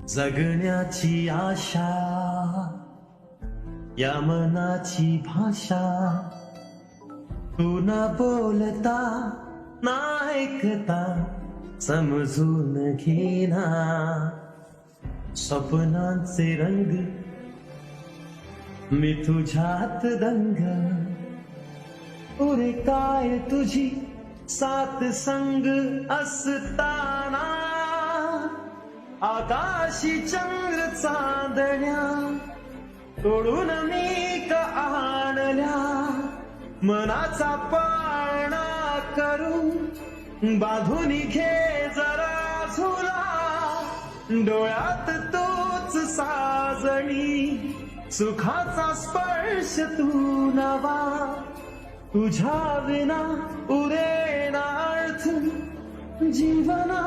जगण्याची आशा या मनाची भाषा तू न बोलता ना ऐकता समजून घेना स्वप्नांचे रंग मी तुझ्यात दंग पुरे काय तुझी सात संग असताना आकाशी चंद्र चांदण्या तोडून मी का आणल्या मनाचा पाळणा करून बांधून घे जरा झुला डोळ्यात तोच साजणी सुखाचा स्पर्श तू नवा तुझ्या विना उरेना अर्थ जीवना